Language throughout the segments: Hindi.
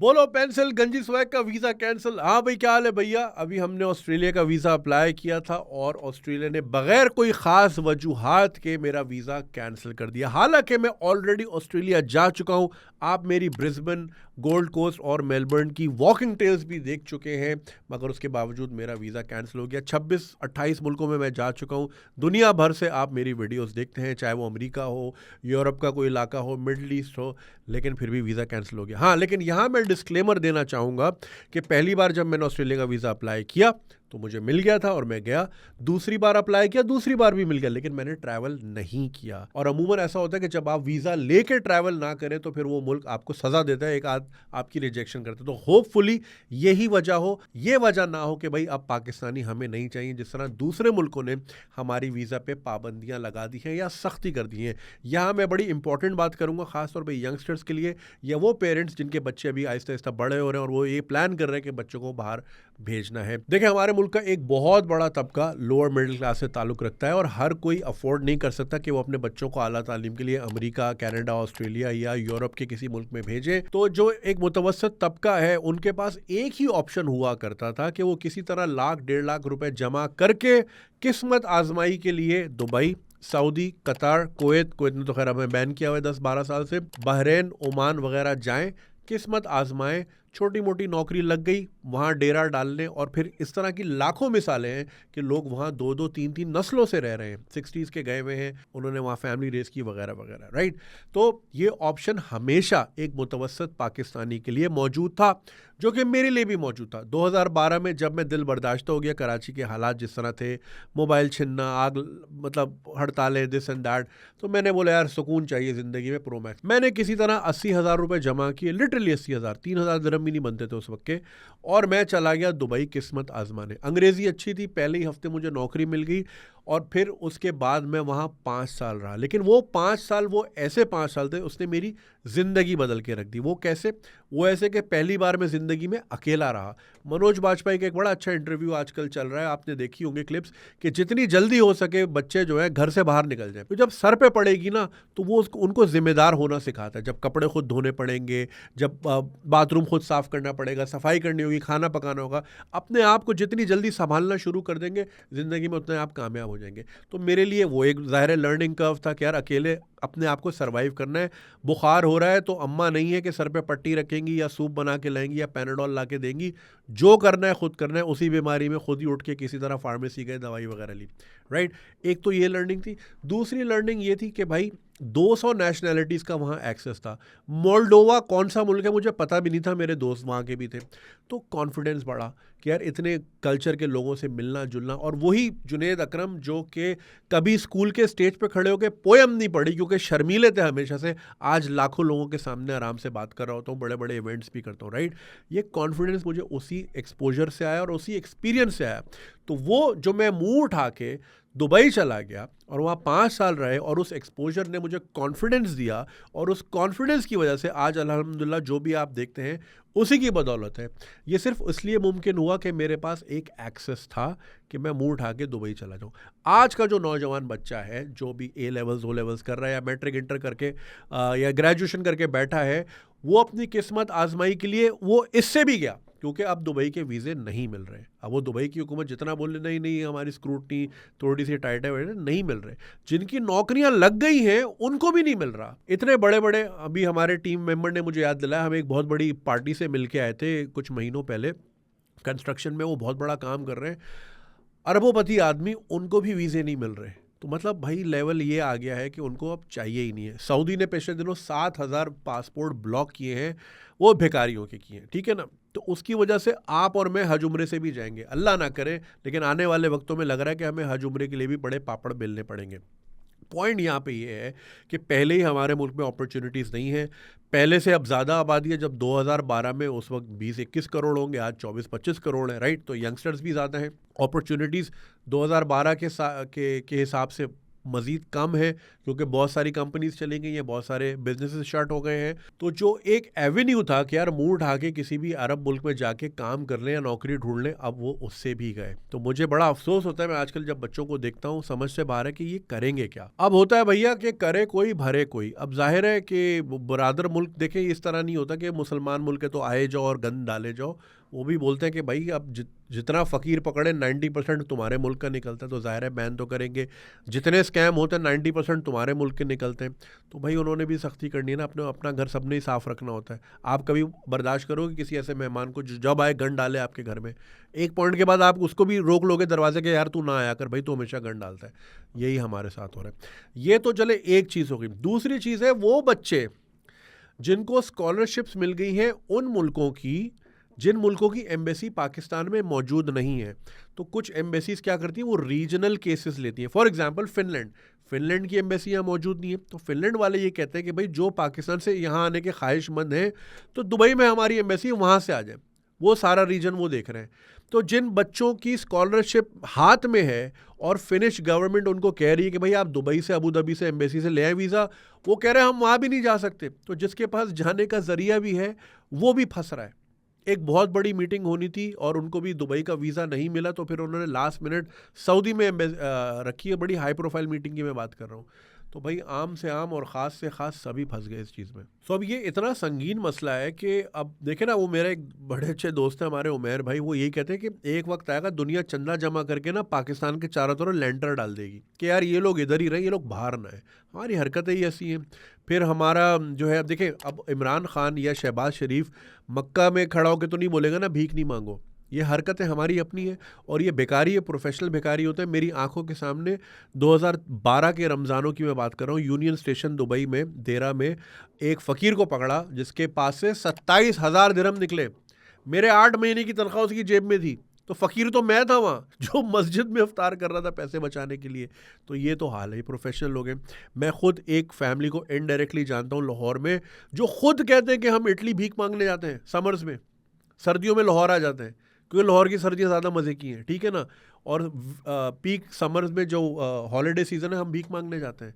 बोलो पेंसिल गंजी स्वैग का वीज़ा कैंसिल। हाँ भाई, क्या हाल है भैया? अभी हमने ऑस्ट्रेलिया का वीज़ा अप्लाई किया था और ऑस्ट्रेलिया ने बगैर कोई ख़ास वजूहात के मेरा वीज़ा कैंसिल कर दिया। हालांकि मैं ऑलरेडी ऑस्ट्रेलिया जा चुका हूँ। आप मेरी ब्रिस्बेन, गोल्ड कोस्ट और मेलबर्न की वॉकिंग टेल्स भी देख चुके हैं, मगर उसके बावजूद मेरा वीज़ा कैंसिल हो गया। 26-28 मुल्कों में मैं जा चुका हूँ। दुनिया भर से आप मेरी वीडियोस देखते हैं, चाहे वो अमेरिका हो, यूरोप का कोई इलाका हो, मिडल ईस्ट हो, लेकिन फिर भी वीज़ा कैंसिल हो गया। हाँ, लेकिन यहाँ मैं डिस्क्लेमर देना चाहूँगा कि पहली बार जब मैंने ऑस्ट्रेलिया का वीज़ा अप्लाई किया तो मुझे मिल गया था और मैं गया। दूसरी बार अप्लाई किया, दूसरी बार भी मिल गया, लेकिन मैंने ट्रैवल नहीं किया। और अमूमन ऐसा होता है कि जब आप वीज़ा लेके ट्रैवल ना करें तो फिर वो मुल्क आपको सज़ा देता है, एक आध आपकी रिजेक्शन करता है। तो होपफुली यही वजह हो, ये वजह ना हो कि भाई अब पाकिस्तानी हमें नहीं चाहिए, जिस तरह दूसरे मुल्कों ने हमारी वीज़ा पे पाबंदियाँ लगा दी हैं या सख्ती कर दी हैं। यहाँ मैं बड़ी इंपॉर्टेंट बात करूँगा, ख़ासतौर पर यंगस्टर्स के लिए या वो पेरेंट्स जिनके बच्चे अभी आहिस्ता आहिस्ता बड़े हो रहे हैं और वो ये प्लान कर रहे हैं कि बच्चों को बाहर भेजना है। देखिए, हमारे मुल्क का एक बहुत बड़ा तबका लोअर मिडिल क्लास से ताल्लुक़ रखता है और हर कोई अफोर्ड नहीं कर सकता कि वो अपने बच्चों को आला तालीम के लिए अमेरिका, कनाडा, ऑस्ट्रेलिया या यूरोप के किसी मुल्क में भेजे। तो जो एक मुतवस्सित तबका है उनके पास एक ही ऑप्शन हुआ करता था कि वो किसी तरह लाख 1.5 लाख रुपए जमा करके किस्मत आजमाई के लिए दुबई, सऊदी, कतार, कुवैत ने तो खैर हमें बैन किया हुआ है 10-12 साल से, बहरीन, ओमान वगैरह जाएं, किस्मत आजमाएं, छोटी मोटी नौकरी लग गई, वहाँ डेरा डालने। और फिर इस तरह की लाखों मिसालें हैं कि लोग वहाँ 2-2, 3-3 नस्लों से रह रहे हैं, 60s के गए हुए हैं, उन्होंने वहाँ फैमिली रेस की वगैरह वगैरह, राइट। तो ये ऑप्शन हमेशा एक मुतवस्सित पाकिस्तानी के लिए मौजूद था, जो कि मेरे लिए भी मौजूद था। 2012 में जब मैं दिल बर्दाश्त हो गया, कराची के हालात जिस तरह थे, मोबाइल छिनना, आग, मतलब हड़तालें, दिस एंड दैट, तो मैंने बोला यार सुकून चाहिए ज़िंदगी में, प्रो मैक्स। मैंने किसी तरह 80,000 रुपये जमा किए, लिटरली 80,000, 3,000 दिरहम भी नहीं बनते थे उस वक्त के, और मैं चला गया दुबई किस्मत आजमाने। अंग्रेज़ी अच्छी थी, पहले ही हफ्ते मुझे नौकरी मिल गई और फिर उसके बाद मैं वहाँ 5 साल रहा। लेकिन वो 5 साल वो ऐसे 5 साल थे, उसने मेरी ज़िंदगी बदल के रख दी। वो कैसे? वो ऐसे कि पहली बार मैं ज़िंदगी में अकेला रहा। मनोज बाजपेयी का एक बड़ा अच्छा इंटरव्यू आजकल चल रहा है, आपने देखी होंगे क्लिप्स, कि जितनी जल्दी हो सके बच्चे जो है घर से बाहर निकल जाए। तो जब सर पे पड़ेगी ना तो वो उनको जिम्मेदार होना सिखाता है। जब कपड़े खुद धोने पड़ेंगे, जब बाथरूम खुद साफ़ करना पड़ेगा, सफाई करनी होगी, खाना पकाना होगा, अपने आप को जितनी जल्दी संभालना शुरू कर देंगे ज़िंदगी में उतने आप कामयाब हो जाएंगे। तो मेरे लिए वो एक ज़ाहिर लर्निंग कर्व था कि यार अकेले अपने आप को सरवाइव करना है। बुखार हो रहा है तो अम्मा नहीं है कि सर पे पट्टी रखेंगी या सूप बना के लाएंगी या पैनाडोल ला के देंगी। जो करना है खुद करना है। उसी बीमारी में खुद ही उठ के किसी तरह फार्मेसी गए, दवाई वगैरह ली, राइट। एक तो ये लर्निंग थी। दूसरी लर्निंग ये थी कि भाई 200 नेशनैलिटीज़ का वहाँ एक्सेस था। मोल्डोवा कौन सा मुल्क है मुझे पता भी नहीं था, मेरे दोस्त वहाँ के भी थे। तो कॉन्फिडेंस बढ़ा कि यार इतने कल्चर के लोगों से मिलना जुलना। और वही जुनेद अकरम जो कि कभी स्कूल के स्टेज पे खड़े होकर पोयम नहीं पढ़ी क्योंकि शर्मीले थे हमेशा से, आज लाखों लोगों के सामने आराम से बात कर रहा होता हूँ, बड़े बड़े इवेंट्स भी करता हूँ, राइट। ये कॉन्फिडेंस मुझे उसी एक्सपोजर से आया और उसी एक्सपीरियंस से आया। तो वो जो मैं मुंह उठा के दुबई चला गया और वहाँ 5 साल रहे और उस एक्सपोजर ने मुझे कॉन्फिडेंस दिया, और उस कॉन्फिडेंस की वजह से आज अल्हम्दुलिल्लाह जो भी आप देखते हैं उसी की बदौलत है। ये सिर्फ इसलिए मुमकिन हुआ कि मेरे पास एक एक्सेस था कि मैं मुंह उठा के दुबई चला जाऊँ। आज का जो नौजवान बच्चा है जो भी ए लेवल्स, ओ लेवल्स कर रहा है या मैट्रिक इंटर करके या ग्रेजुएशन करके बैठा है, वो अपनी किस्मत आजमाई के लिए वो इससे भी गया क्योंकि अब दुबई के वीज़े नहीं मिल रहे। अब वो दुबई की हुकूमत जितना बोले नहीं नहीं हमारी स्क्रूटनी थोड़ी सी टाइट है, नहीं मिल रहे। जिनकी नौकरियां लग गई हैं उनको भी नहीं मिल रहा। इतने बड़े बड़े, अभी हमारे टीम मेंबर ने मुझे याद दिलाया, हम एक बहुत बड़ी पार्टी से मिल के आए थे कुछ महीनों पहले, कंस्ट्रक्शन में वो बहुत बड़ा काम कर रहे हैं, अरबोपति आदमी, उनको भी वीज़े नहीं मिल रहे। तो मतलब भाई लेवल ये आ गया है कि उनको अब चाहिए ही नहीं है। सऊदी ने पिछले दिनों 7,000 पासपोर्ट ब्लॉक किए हैं, वो भिखारियों के किए हैं, ठीक है ना। तो उसकी वजह से आप और मैं हज उम्रे से भी जाएंगे, अल्लाह ना करे, लेकिन आने वाले वक्तों में लग रहा है कि हमें हज उम्रे के लिए भी बड़े पापड़ बेलने पड़ेंगे। पॉइंट यहाँ पे ये है कि पहले ही हमारे मुल्क में अपॉर्चुनिटीज़ नहीं है, पहले से अब ज़्यादा आबादी है। जब 2012 में उस वक्त 20-21 करोड़ होंगे, आज 24-25 करोड़ है, राइट। तो यंगस्टर्स भी ज़्यादा हैं, अपॉर्चुनिटीज़ 2012 के हिसाब से मज़ीद कम है क्योंकि बहुत सारी कंपनीज चली गई हैं, बहुत सारे बिजनेसेस शट हो गए हैं। तो जो एक एवेन्यू था कि यार मुंह उठा के किसी भी अरब मुल्क में जाके काम कर लें या नौकरी ढूंढ लें, अब वो उससे भी गए। तो मुझे बड़ा अफसोस होता है, मैं आजकल जब बच्चों को देखता हूँ समझ से बाहर है कि ये करेंगे क्या। अब होता है भैया कि करे कोई भरे कोई। अब जाहिर है कि बरादर मुल्क देखें, इस तरह नहीं होता कि मुसलमान मुल्क है तो आए जाओ और गंद डाले जाओ। वो भी बोलते हैं कि भाई अब जितना फ़कीर पकड़े 90% तुम्हारे मुल्क का निकलता है, तो ज़ाहिर है बैन तो करेंगे। जितने स्कैम होते हैं 90% तुम्हारे मुल्क के निकलते हैं, तो भाई उन्होंने भी सख्ती करनी है ना। अपना घर सबने ही साफ़ रखना होता है। आप कभी बर्दाश्त करोगे किसी ऐसे मेहमान को जो जब आए गन डाले आपके घर में? एक पॉइंट के बाद आप उसको भी रोक लोगे दरवाजे के, यार तू ना आया कर भाई, तू हमेशा गन डालता है। यही हमारे साथ हो रहा है। ये तो चले एक चीज़ हो गई। दूसरी चीज़ है वो बच्चे जिनको स्कॉलरशिप्स मिल गई हैं उन मुल्कों की जिन मुल्कों की एम्बेसी पाकिस्तान में मौजूद नहीं है। तो कुछ एम्बेसीज क्या करती हैं, वो रीजनल केसेस लेती हैं। फॉर एग्जांपल फिनलैंड की एम्बेसी यहाँ मौजूद नहीं है, तो फिनलैंड वाले ये कहते हैं कि भाई जो पाकिस्तान से यहाँ आने के ख्वाहिशमंद हैं तो दुबई में हमारी एम्बेसी वहाँ से आ जाए। वो सारा रीजन वो देख रहे हैं। तो जिन बच्चों की स्कॉलरशिप हाथ में है और फिनिश गवर्नमेंट उनको कह रही है कि भाई आप दुबई से, अबू धाबी से एम्बेसी से ले आए वीज़ा, वो कह रहे हैं हम वहाँ भी नहीं जा सकते। तो जिसके पास जाने का जरिया भी है वो भी फंस रहा है। एक बहुत बड़ी मीटिंग होनी थी और उनको भी दुबई का वीज़ा नहीं मिला, तो फिर उन्होंने लास्ट मिनट सऊदी में रखी है। बड़ी हाई प्रोफाइल मीटिंग की मैं बात कर रहा हूँ। तो भाई आम से आम और ख़ास से ख़ास सभी फंस गए इस चीज़ में। सो अब ये इतना संगीन मसला है कि अब देखे ना, वो मेरे एक बड़े अच्छे दोस्त हैं हमारे उमेर भाई, वो यही कहते हैं कि एक वक्त आएगा दुनिया चंदा जमा करके ना पाकिस्तान के चारों तरफ लेंटर डाल देगी कि यार ये लोग इधर ही रहे, ये लोग बाहर ना आए। हमारी हरकतें ही ऐसी हैं। फिर हमारा जो है, अब देखें, अब इमरान खान या शहबाज शरीफ मक्का में खड़ा होकर तो नहीं बोलेगा ना भीख नहीं मांगो। ये हरकतें हमारी अपनी है और ये बेकारी है, प्रोफेशनल बेकारी होते हैं। मेरी आंखों के सामने 2012 के रमज़ानों की मैं बात कर रहा हूँ, यूनियन स्टेशन दुबई में देरा में एक फ़कीर को पकड़ा जिसके पास से 27,000 दिरहम निकले। मेरे 8 महीने की तनख्वाह उसकी जेब में थी। तो फ़कीर तो मैं था वहाँ, जो मस्जिद में इफ्तार कर रहा था पैसे बचाने के लिए। तो ये तो हाल है, प्रोफेशनल लोग हैं। मैं खुद एक फैमिली को इनडायरेक्टली जानता हूँ लाहौर में, जो खुद कहते हैं कि हम इटली भीख मांगने जाते हैं समर्स में, सर्दियों में लाहौर आ जाते हैं क्योंकि लाहौर की सर्दियाँ ज़्यादा मज़े की हैं, ठीक है ना। और पीक समर्स में जो हॉलीडे सीज़न है हम भीख मांगने जाते हैं।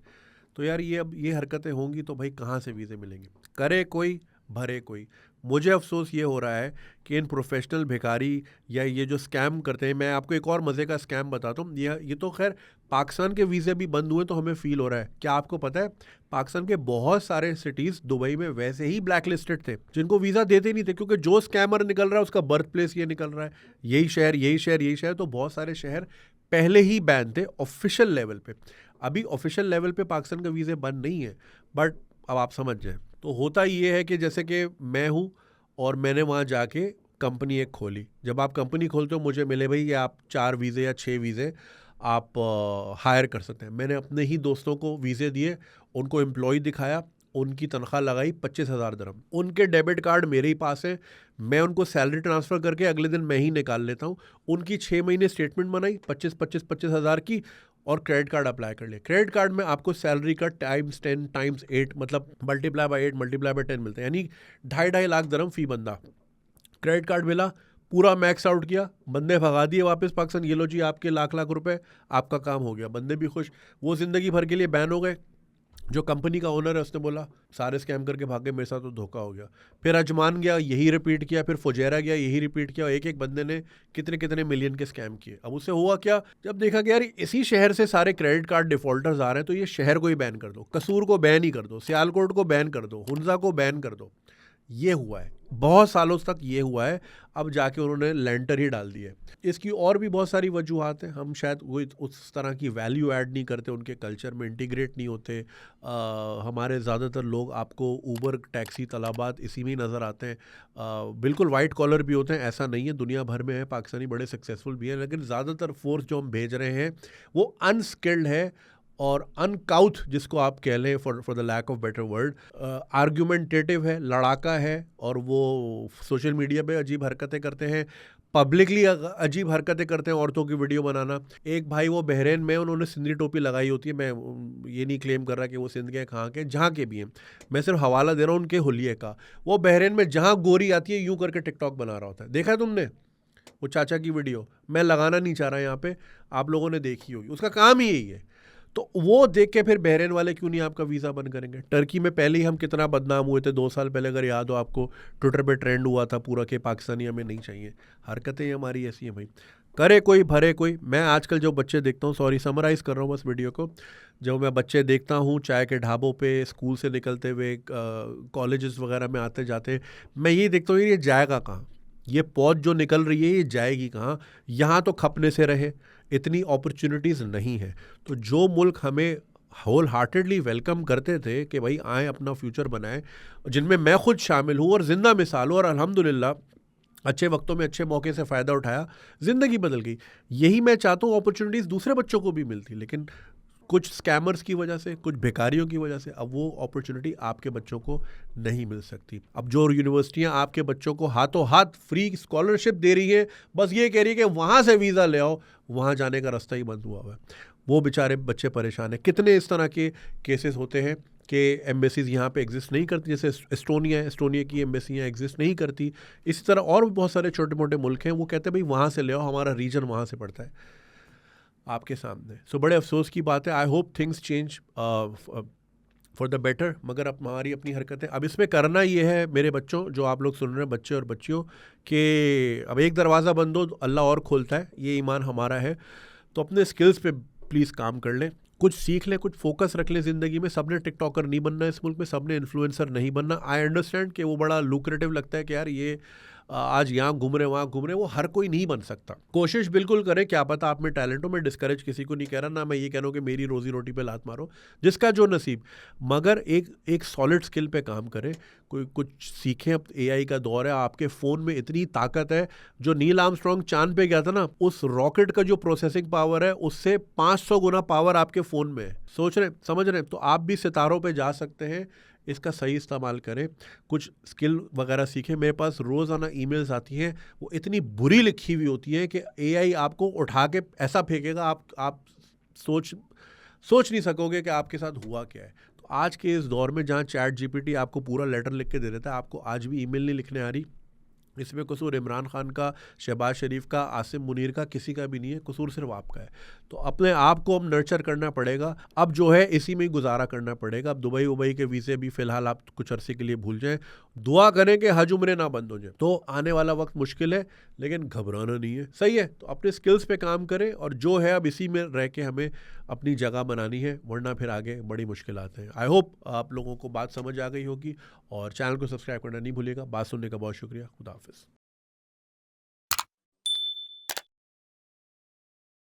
तो यार ये अब ये हरकतें होंगी तो भाई कहाँ से वीज़े मिलेंगे? करे कोई भरे कोई। मुझे अफसोस ये हो रहा है कि इन प्रोफेशनल भिखारी या ये जो स्कैम करते हैं, मैं आपको एक और मज़े का स्कैम बताता हूँ। ये तो खैर पाकिस्तान के वीज़े भी बंद हुए तो हमें फ़ील हो रहा है। क्या आपको पता है पाकिस्तान के बहुत सारे सिटीज़ दुबई में वैसे ही ब्लैक लिस्टेड थे, जिनको वीज़ा देते नहीं थे, क्योंकि जो स्कैमर निकल रहा है उसका बर्थ प्लेस ये निकल रहा है, यही शहर यही शहर यही शहर। तो बहुत सारे शहर पहले ही बैन थे ऑफिशियल लेवल पे। अभी ऑफिशियल लेवल पे पाकिस्तान का वीज़े बंद नहीं है, बट अब आप समझ जाएं। तो होता ये है कि जैसे कि मैं हूँ और मैंने वहाँ जाके कंपनी एक खोली। जब आप कंपनी खोलते हो मुझे मिले भाई ये आप 4 वीज़े या 6 वीज़े आप हायर कर सकते हैं। मैंने अपने ही दोस्तों को वीज़े दिए, उनको एम्प्लॉय दिखाया, उनकी तनख्वाह लगाई 25,000 दिरहम। उनके डेबिट कार्ड मेरे ही पास है, मैं उनको सैलरी ट्रांसफ़र करके अगले दिन मैं ही निकाल लेता हूँ। उनकी 6 महीने स्टेटमेंट बनाई 25,000 की और क्रेडिट कार्ड अप्लाई कर लिया। क्रेडिट कार्ड में आपको सैलरी का टाइम्स 10 टाइम्स 8 मतलब मल्टीप्लाई बाय 8 मल्टीप्लाई बाय 10 मिलते हैं, यानी 2.5 लाख दिरहम फ़ी बंदा। क्रेडिट कार्ड मिला, पूरा मैक्स आउट किया, बंदे भगा दिए वापस पाकिस्तान। ये लो जी आपके लाख लाख रुपए, आपका काम हो गया। बंदे भी खुश, वो ज़िंदगी भर के लिए बैन हो गए। जो कंपनी का ओनर है उसने बोला सारे स्कैम करके भागे, मेरे साथ तो धोखा हो गया। फिर अजमान गया, यही रिपीट किया, फिर फुजैरा गया, यही रिपीट किया। एक एक बंदे ने कितने कितने मिलियन के स्कैम किए। अब उससे हुआ क्या, जब देखा कि यार इसी शहर से सारे क्रेडिट कार्ड डिफॉल्टर्स आ रहे हैं तो ये शहर को ही बैन कर दो, कसूर को बैन ही कर दो, सियालकोट को बैन कर दो, हुंजा को बैन कर दो। ये हुआ है, बहुत सालों तक ये हुआ है। अब जाके उन्होंने लेंटर ही डाल दिया है। इसकी और भी बहुत सारी वजूहात हैं। हम शायद वो उस तरह की वैल्यू ऐड नहीं करते, उनके कल्चर में इंटीग्रेट नहीं होते। हमारे ज़्यादातर लोग आपको ऊबर, टैक्सी, तलाबात इसी में ही नज़र आते हैं। बिल्कुल वाइट कॉलर भी होते हैं, ऐसा नहीं है, दुनिया भर में है, पाकिस्तानी बड़े सक्सेसफुल भी हैं, लेकिन ज़्यादातर फोर्स जो हम भेज रहे हैं वो अनस्किल्ड है और अनकाउथ, जिसको आप कह लें for the lack of better word, argumentative है, लड़ाका है, और वो सोशल मीडिया पे अजीब हरकतें करते हैं, पब्लिकली अजीब हरकतें करते हैं, औरतों की वीडियो बनाना। एक भाई वो बहरीन में, उन्होंने सिंधी टोपी लगाई होती है, मैं ये नहीं क्लेम कर रहा कि वो सिंध के कहाँ के, जहाँ के भी हैं, मैं सिर्फ हवाला दे रहा हूँ उनके हुलिये का। वो बहरीन में जहाँ गोरी आती है यूँ करके टिकटॉक बना रहा होता है, देखा है तुमने वो चाचा की वीडियो? मैं लगाना नहीं चाह रहा यहाँ पे, आप लोगों ने देखी होगी, उसका काम ही यही है। तो वो देख के फिर बहरीन वाले क्यों नहीं आपका वीज़ा बंद करेंगे। टर्की में पहले ही हम कितना बदनाम हुए थे 2 साल पहले, अगर याद हो आपको, ट्विटर पे ट्रेंड हुआ था पूरा कि पाकिस्तानी हमें नहीं चाहिए। हरकतें हमारी ऐसी हैं भाई, करे कोई भरे कोई। मैं आजकल जो बच्चे देखता हूँ, सॉरी समराइज़ कर रहा हूँ बस वीडियो को, जो मैं बच्चे देखता हूँ चाय के ढाबों पे, स्कूल से निकलते हुए, कॉलेजेस वगैरह में आते जाते, मैं ये देखता हूँ ये जाएगा कहाँ, ये पौध जो निकल रही है ये जाएगी कहाँ। यहाँ तो खपने से रहे, इतनी अपॉर्चुनिटीज़ नहीं है। तो जो मुल्क हमें होल हार्टेडली वेलकम करते थे कि भाई आए अपना फ्यूचर बनाएं, जिनमें मैं खुद शामिल हूँ और ज़िंदा मिसाल हूँ, और अल्हम्दुलिल्लाह अच्छे वक्तों में अच्छे मौके से फ़ायदा उठाया, ज़िंदगी बदल गई। यही मैं चाहता हूँ अपॉर्चुनिटीज़ दूसरे बच्चों को भी मिलती, लेकिन कुछ स्कैमर्स की वजह से, कुछ भिखारियों की वजह से अब वो अपॉर्चुनिटी आपके बच्चों को नहीं मिल सकती। अब जो यूनिवर्सिटियां आपके बच्चों को हाथों हाथ फ्री स्कॉलरशिप दे रही है, बस ये कह रही है कि वहाँ से वीज़ा ले आओ, वहाँ जाने का रास्ता ही बंद हुआ हुआ है। वो बेचारे बच्चे परेशान हैं। कितने इस तरह के केसेस होते हैं कि एम्बेसीज़ यहाँ पे एग्जिस्ट नहीं करती, जैसे एस्टोनिया की एम्बेसियाँ एग्जिस्ट नहीं करती। इसी तरह और भी बहुत सारे छोटे मोटे मुल्क हैं, वो कहते हैं भाई वहाँ से ले आओ, हमारा रीजन वहाँ से पड़ता है आपके सामने। सो बड़े अफसोस की बात है। I hope things change for the better, मगर अब हमारी अपनी हरकतें, अब इसमें करना ये है मेरे बच्चों, जो आप लोग सुन रहे हैं बच्चे और बच्चियों, कि अब एक दरवाज़ा बंद हो तो अल्लाह और खोलता है, ये ईमान हमारा है। तो अपने स्किल्स पे प्लीज़ काम कर लें, कुछ सीख लें, कुछ फोकस रख लें ज़िंदगी में। सबने टिकटॉकर नहीं बनना इस मुल्क में, सबने इन्फ्लुएंसर नहीं बनना। आई अंडरस्टैंड कि वो बड़ा लुक्रेटिव लगता है कि यार ये आज यहाँ घूम रहे वहाँ घूम रहे, वो हर कोई नहीं बन सकता। कोशिश बिल्कुल करें, क्या पता आप में टैलेंट हो, मैं डिस्करेज किसी को नहीं कह रहा, ना मैं ये कह रहा हूँ कि मेरी रोजी रोटी पे लात मारो, जिसका जो नसीब, मगर एक सॉलिड स्किल पे काम करें, कोई कुछ सीखें। अब एआई का दौर है, आपके फ़ोन में इतनी ताकत है, जो नील आर्मस्ट्रॉन्ग चांद पे गया था ना, उस रॉकेट का जो प्रोसेसिंग पावर है उससे 500 गुना पावर आपके फ़ोन में है। सोच रहे, समझ रहे? तो आप भी सितारों पे जा सकते हैं, इसका सही इस्तेमाल करें, कुछ स्किल वगैरह सीखें। मेरे पास रोज़ाना ईमेल्स आती हैं, वो इतनी बुरी लिखी हुई होती है कि एआई आपको उठा के ऐसा फेंकेगा, आप सोच नहीं सकोगे कि आपके साथ हुआ क्या है। तो आज के इस दौर में जहाँ चैट जीपीटी आपको पूरा लेटर लिख के दे देता है, आपको आज भी ईमेल नहीं लिखने आ रही। इसमें कसूर इमरान खान का, शहबाज शरीफ का, आसिम मुनीर का, किसी का भी नहीं है, कसूर सिर्फ आपका है। तो अपने आप को अब नर्चर करना पड़ेगा। अब जो है इसी में ही गुजारा करना पड़ेगा। अब दुबई के वीज़े भी फ़िलहाल आप कुछ अरसे के लिए भूल जाएं, दुआ करें कि हज उम्रे ना बंद हो जाए। तो आने वाला वक्त मुश्किल है, लेकिन घबराना नहीं है, सही है। तो अपने स्किल्स पे काम करें, और जो है अब इसी में रह के हमें अपनी जगह बनानी है, वरना फिर आगे बड़ी मुश्किलात हैं। आई होप आप लोगों को बात समझ आ गई होगी, और चैनल को सब्सक्राइब करना नहीं भूलिएगा। बात सुनने का बहुत शुक्रिया। खुदा हाफिज़।